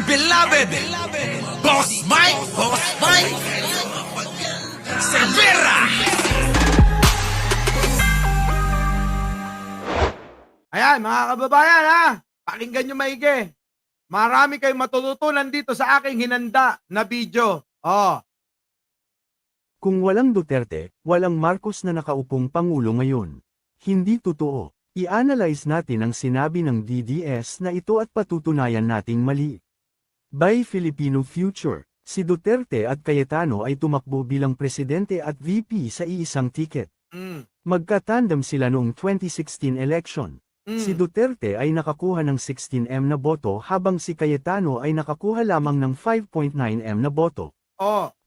beloved Boss Mike Cervera. Ayan, mga kababayan ha, pakinggan nyo maigi. Marami kayong matututunan dito sa aking hinanda na video. Kung walang Duterte, walang Marcos na nakaupong Pangulo ngayon. Hindi totoo. I-analyze natin ang sinabi ng DDS na ito at patutunayan nating mali. By Filipino Future, si Duterte at Cayetano ay tumakbo bilang presidente at VP sa iisang ticket. Magkatandem sila noong 2016 election. Si Duterte ay nakakuha ng 16M na boto habang si Cayetano ay nakakuha lamang ng 5.9M na boto.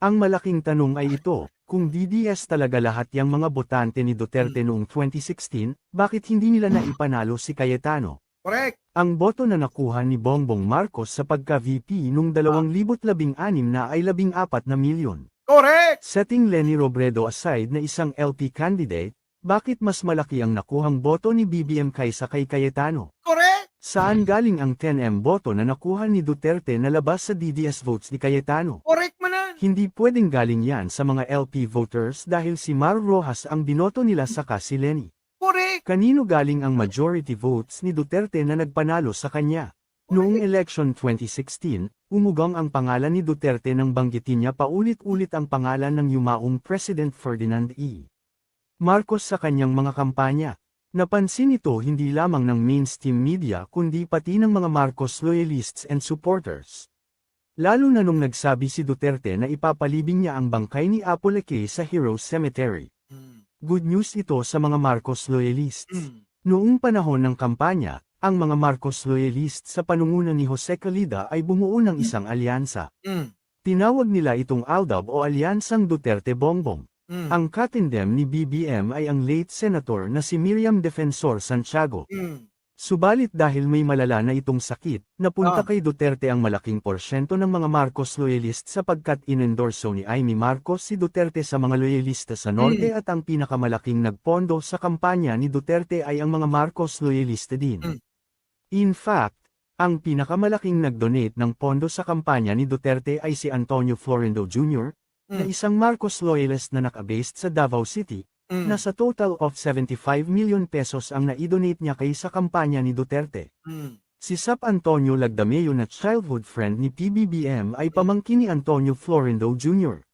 Ang malaking tanong ay ito, kung DDS talaga lahat yang mga botante ni Duterte noong 2016, bakit hindi nila naipanalo si Cayetano? Correct. Ang boto na nakuha ni Bongbong Marcos sa pagka-VP noong 2016 na ay 14 na milyon. Correct. Setting Leni Robredo aside na isang LP candidate, bakit mas malaki ang nakuhang boto ni BBM kaysa kay Cayetano? Correct. Saan galing ang 10M boto na nakuha ni Duterte na labas sa DDS votes ni Cayetano? Correct manan. Hindi pwedeng galing yan sa mga LP voters dahil si Mar Rojas ang binoto nila saka si Leni. Correct. Kanino galing ang majority votes ni Duterte na nagpanalo sa kanya? Noong election 2016, umugang ang pangalan ni Duterte nang banggitin niya paulit-ulit ang pangalan ng yumaong President Ferdinand E. Marcos sa kanyang mga kampanya. Napansin ito hindi lamang ng mainstream media kundi pati ng mga Marcos loyalists and supporters. Lalo na nung nagsabi si Duterte na ipapalibing niya ang bangkay ni Apoleke sa Heroes Cemetery. Good news ito sa mga Marcos loyalists. Noong panahon ng kampanya, ang mga Marcos loyalists sa panungunan ni Jose Calida ay bumuo ng isang alyansa. Tinawag nila itong ALDAB o Alyansang Duterte-Bongbong. Ang katindem ni BBM ay ang late senator na si Miriam Defensor Santiago. Subalit dahil may malala na itong sakit, napunta kay Duterte ang malaking porsyento ng mga Marcos loyalist sapagkat inendorso ni Amy Marcos si Duterte sa mga loyalista sa Norte at ang pinakamalaking nagpondo sa kampanya ni Duterte ay ang mga Marcos loyalista din. In fact, ang pinakamalaking nagdonate ng pondo sa kampanya ni Duterte ay si Antonio Florindo Jr., na isang Marcos loyalist na nakabased sa Davao City, na sa total of 75 million pesos ang naidonate niya kay sa kampanya ni Duterte. Si Sap Antonio Lagdameo na childhood friend ni PBBM ay pamangkin ni Antonio Florindo Jr.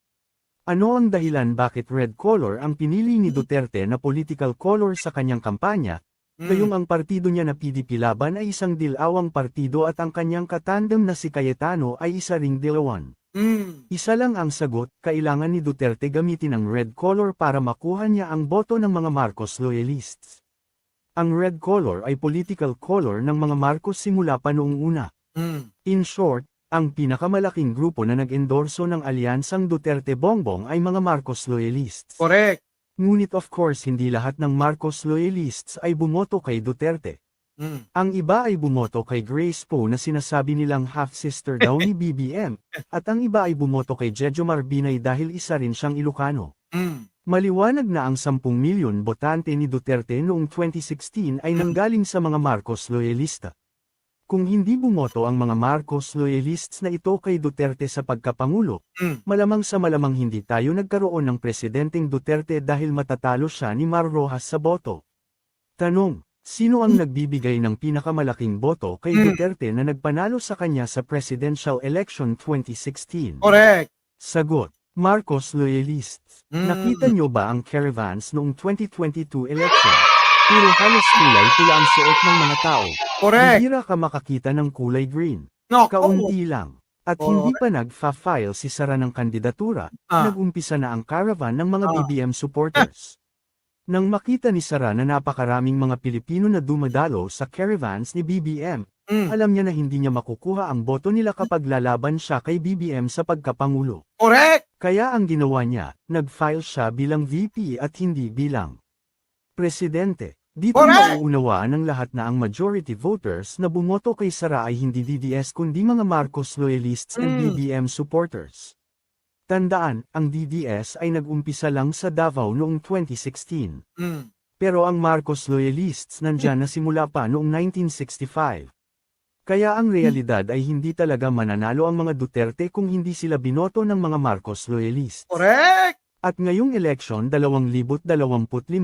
Ano ang dahilan bakit red color ang pinili ni Duterte na political color sa kanyang kampanya, gayong ang partido niya na PDP Laban ay isang dilawang partido at ang kanyang katandem na si Cayetano ay isa ring dilawan? Isa lang ang sagot, kailangan ni Duterte gamitin ang red color para makuha niya ang boto ng mga Marcos loyalists. Ang red color ay political color ng mga Marcos simula pa noong una. In short, ang pinakamalaking grupo na nag-endorso ng alyansang Duterte-Bongbong ay mga Marcos loyalists. Correct. Ngunit of course hindi lahat ng Marcos loyalists ay bumoto kay Duterte. Ang iba ay bumoto kay Grace Poe na sinasabi nilang half-sister daw ni BBM, at ang iba ay bumoto kay Jejomar Binay dahil isa rin siyang Ilocano. Maliwanag na ang 10 milyon botante ni Duterte noong 2016 ay nanggaling sa mga Marcos loyalista. Kung hindi bumoto ang mga Marcos loyalists na ito kay Duterte sa pagkapangulo, malamang sa malamang hindi tayo nagkaroon ng presidenteng Duterte dahil matatalo siya ni Mar Rojas sa boto. Tanong: sino ang nagbibigay ng pinakamalaking boto kay Duterte na nagpanalo sa kanya sa presidential election 2016? Correct. Sagot: Marcos loyalists. Nakita nyo ba ang caravans noong 2022 election? Puro halos kulay pula ang suot ng mga tao. Correct. Bihira ka makakita ng kulay green. No, Kaunti lang. At hindi pa nag-file si Sara ng kandidatura, nag-umpisa na ang caravan ng mga BBM supporters. Nang makita ni Sara na napakaraming mga Pilipino na dumadalo sa caravans ni BBM, alam niya na hindi niya makukuha ang boto nila kapag lalaban siya kay BBM sa pagkapangulo. Correct. Kaya ang ginawa niya, nag-file siya bilang VP at hindi bilang presidente. Dito mauunawaan ng lahat na ang majority voters na bumoto kay Sara ay hindi DDS kundi mga Marcos loyalists and BBM supporters. Tandaan, ang DDS ay nag-umpisa lang sa Davao noong 2016. Pero ang Marcos loyalists nandyan na simula pa noong 1965. Kaya ang realidad ay hindi talaga mananalo ang mga Duterte kung hindi sila binoto ng mga Marcos loyalists. Correct! At ngayong eleksyon 2025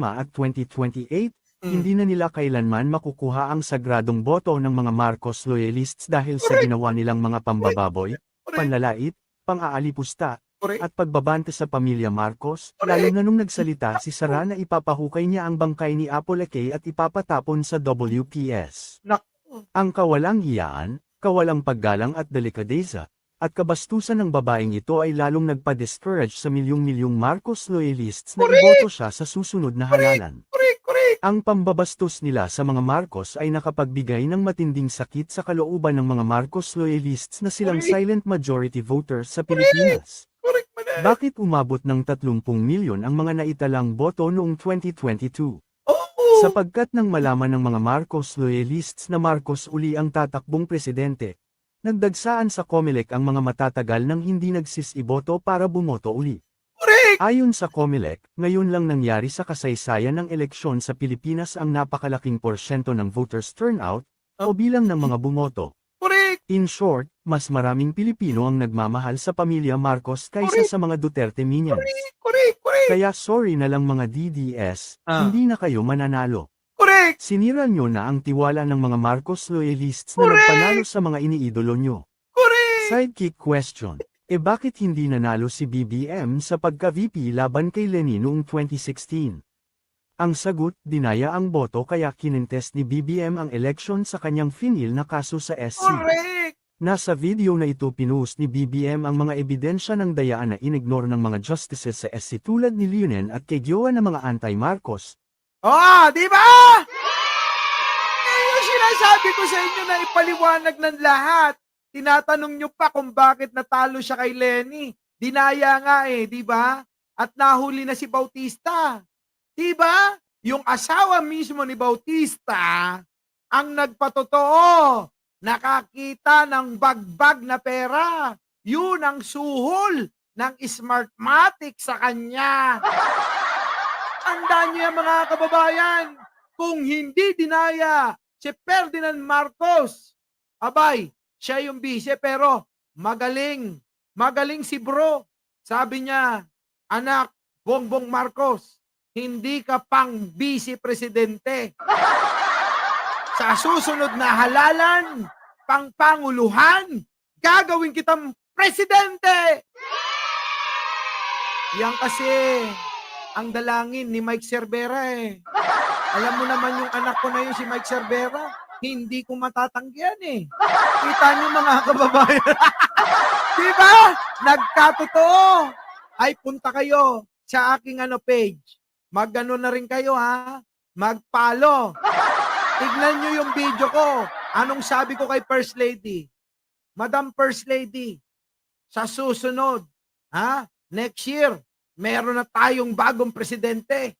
at 2028, hindi na nila kailanman makukuha ang sagradong boto ng mga Marcos loyalists dahil sa ginawa nilang mga pambababoy, panlalait, pang-aalipusta, Correct! at pagbabante sa pamilya Marcos, lalo na nung nagsalita si Sara na ipapahukay niya ang bangkay ni Apple Ake at ipapatapon sa WPS. Ang kawalang hiyaan, kawalang paggalang at delikadeza, at kabastusan ng babaeng ito ay lalong nagpa-discourage sa milyong-milyong Marcos loyalists na iboto siya sa susunod na halalan. Correct! Correct! Ang pambabastos nila sa mga Marcos ay nakapagbigay ng matinding sakit sa kalooban ng mga Marcos loyalists na silang silent majority voters sa Pilipinas. Correct man eh. Bakit umabot ng 30 milyon ang mga naitalang boto noong 2022? Oo! Sapagkat nang malaman ng mga Marcos loyalists na Marcos uli ang tatakbong presidente, nagdagsaan sa COMELEC ang mga matatagal nang hindi nagsisiboto para bumoto uli. Correct! Ayon sa COMELEC, ngayon lang nangyari sa kasaysayan ng eleksyon sa Pilipinas ang napakalaking porsyento ng voters turnout, o bilang ng mga bumoto. Correct! In short, mas maraming Pilipino ang nagmamahal sa pamilya Marcos kaysa Correct. sa mga Duterte minions. Correct! Correct! Kaya sorry na lang mga DDS, Ah. hindi na kayo mananalo. Correct! Sinira nyo na ang tiwala ng mga Marcos loyalists na Correct. nagpanalo sa mga iniidolo nyo. Correct! Sidekick question. Bakit hindi nanalo si BBM sa pagka-VP laban kay Leni noong 2016? Ang sagot, dinaya ang boto kaya kinintest ni BBM ang eleksyon sa kanyang finil na kaso sa SC. Correct! Nasa video na ito pinost ni BBM ang mga ebidensya ng dayaan na inignore ng mga justices sa SC tulad ni Leonen at kay Gioa ng mga anti-Marcos. Di ba? Yung sinasabi ko sa inyo na ipaliwanag ng lahat. Tinatanong nyo pa kung bakit natalo siya kay Lenny. Dinaya nga di ba? At nahuli na si Bautista. Di ba? Yung asawa mismo ni Bautista ang nagpatotoo. Nakakita ng bagbag na pera. Yun ang suhol ng Smartmatic sa kanya. Tandaan niyo yan, mga kababayan. Kung hindi dinaya si Ferdinand Marcos, abay, siya yung bise pero magaling. Magaling si bro. Sabi niya, anak, Bongbong Marcos, hindi ka pang vice-presidente. Sa susunod na halalan, pangpanguluhan, gagawin kitang presidente. Yan kasi ang dalangin ni Mike Cervera Alam mo naman yung anak ko na yun, si Mike Cervera, hindi ko matatanggihan Kita niyo mga kababayan. Diba? Nagkatotoo. Ay, punta kayo sa aking page. Mag-ano na rin kayo Mag-follow. Tignan niyo yung video ko. Anong sabi ko kay First Lady? Madam First Lady, sa susunod, next year, meron na tayong bagong presidente.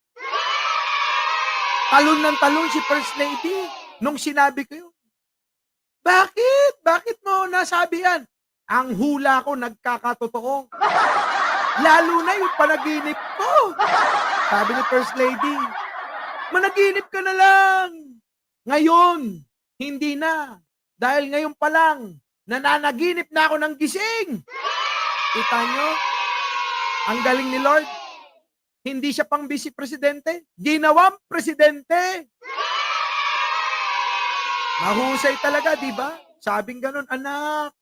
Talon ng talon si First Lady nung sinabi ko yun. Bakit? Bakit mo nasabi yan? Ang hula ko nagkakatotoo. Lalo na yung panaginip ko. Sabi ni First Lady, managinip ka na lang. Ngayon, hindi na. Dahil ngayon pa lang, nananaginip na ako ng gising. Kita nyo? Ang galing ni Lord. Hindi siya pang vice-presidente. Ginawang presidente. Mahusay talaga, di ba? Sabing ganun, anak,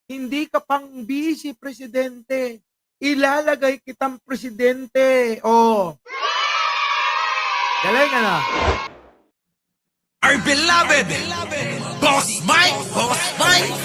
hindi ka pang vice-presidente. Ilalagay kitang presidente. Galing, Our beloved Boss Mike, Boss Mike.